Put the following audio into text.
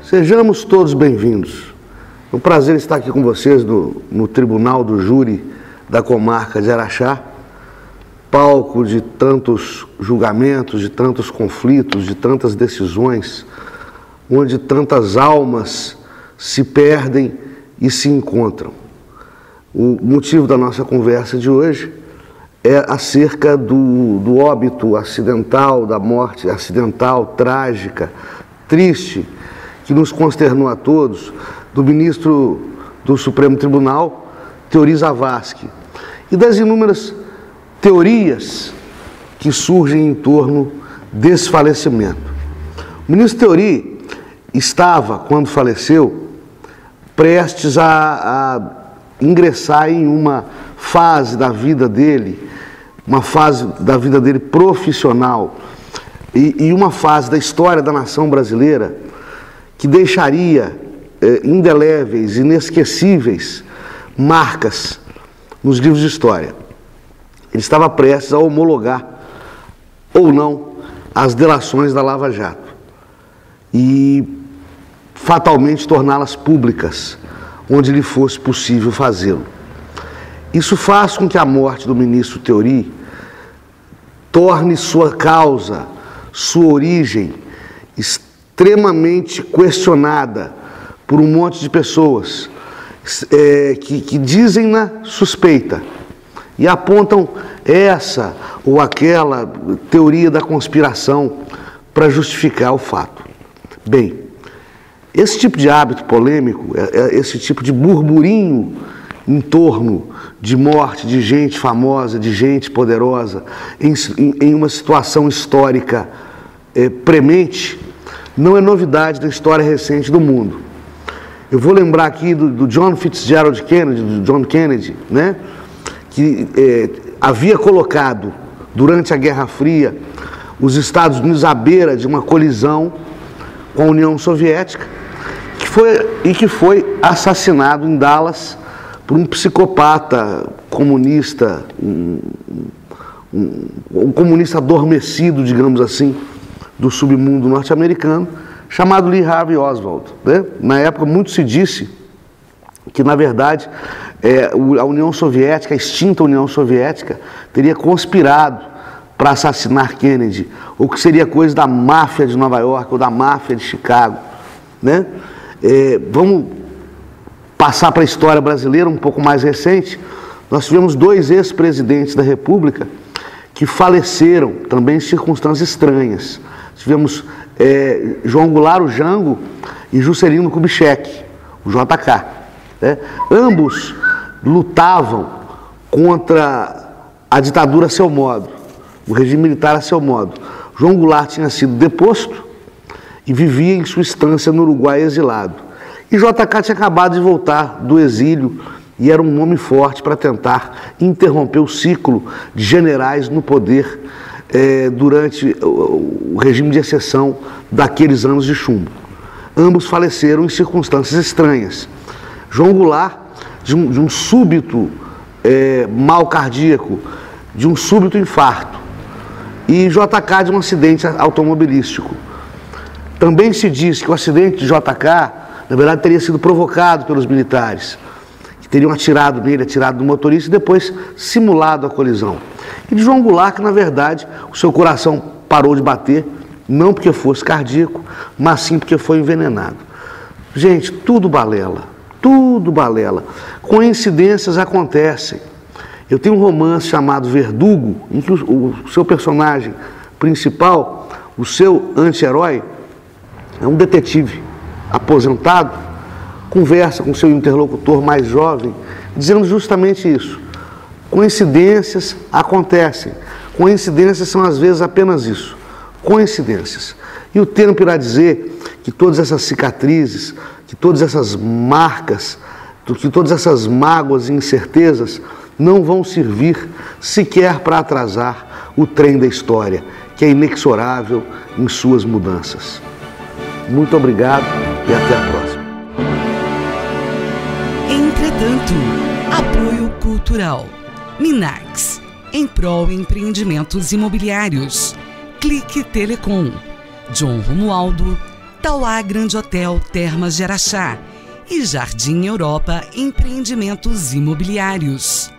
Sejamos todos bem-vindos. É um prazer estar aqui com vocês no Tribunal do Júri da Comarca de Araxá, palco de tantos julgamentos, de tantos conflitos, de tantas decisões, onde tantas almas se perdem e se encontram. O motivo da nossa conversa de hoje é acerca do óbito acidental, da morte acidental, trágica, triste, que nos consternou a todos, do ministro do Supremo Tribunal, Teori Zavascki, e das inúmeras teorias que surgem em torno desse falecimento. O ministro Teori estava, quando faleceu, prestes a ingressar em uma fase da vida dele, uma fase da vida dele profissional e uma fase da história da nação brasileira que deixaria indeléveis, inesquecíveis marcas nos livros de história. Ele estava prestes a homologar, ou não, as delações da Lava Jato e fatalmente torná-las públicas, onde lhe fosse possível fazê-lo. Isso faz com que a morte do ministro Teori torne sua causa, sua origem, extremamente questionada por um monte de pessoas que dizem-na suspeita e apontam essa ou aquela teoria da conspiração para justificar o fato. Bem, esse tipo de hábito polêmico, esse tipo de burburinho em torno de morte de gente famosa, de gente poderosa, em uma situação histórica premente, não é novidade da história recente do mundo. Eu vou lembrar aqui do John Fitzgerald Kennedy, do John Kennedy, né, que havia colocado, durante a Guerra Fria, os Estados Unidos à beira de uma colisão com a União Soviética, que foi assassinado em Dallas por um psicopata comunista, um comunista adormecido, digamos assim, do submundo norte-americano, chamado Lee Harvey Oswald, né? Na época, muito se disse que, na verdade, a União Soviética, a extinta União Soviética, teria conspirado para assassinar Kennedy, ou que seria coisa da máfia de Nova York ou da máfia de Chicago, né? Vamos passar para a história brasileira um pouco mais recente. Nós tivemos dois ex-presidentes da República que faleceram também em circunstâncias estranhas. Tivemos João Goulart, o Jango, e Juscelino Kubitschek, o JK. Né? Ambos lutavam contra a ditadura a seu modo, o regime militar a seu modo. João Goulart tinha sido deposto e vivia em sua estância no Uruguai exilado. E JK tinha acabado de voltar do exílio e era um nome forte para tentar interromper o ciclo de generais no poder durante o regime de exceção daqueles anos de chumbo. Ambos faleceram em circunstâncias estranhas. João Goulart, de um súbito mal cardíaco, de um súbito infarto, e JK de um acidente automobilístico. Também se diz que o acidente de JK, na verdade, teria sido provocado pelos militares, que teriam atirado nele, atirado no motorista e depois simulado a colisão. E de João Goulart, que, na verdade, o seu coração parou de bater, não porque fosse cardíaco, mas sim porque foi envenenado. Gente, tudo balela, tudo balela. Coincidências acontecem. Eu tenho um romance chamado Verdugo, em que o seu personagem principal, o seu anti-herói, é um detetive aposentado, conversa com seu interlocutor mais jovem, dizendo justamente isso. Coincidências acontecem. Coincidências são às vezes apenas isso, coincidências. E o tempo irá dizer que todas essas cicatrizes, que todas essas marcas, que todas essas mágoas e incertezas não vão servir sequer para atrasar o trem da história, que é inexorável em suas mudanças. Muito obrigado e até a próxima. Entretanto, apoio cultural. Minax, em prol empreendimentos imobiliários. Clique Telecom. John Romualdo, Tauá Grande Hotel Termas de Araxá e Jardim Europa Empreendimentos Imobiliários.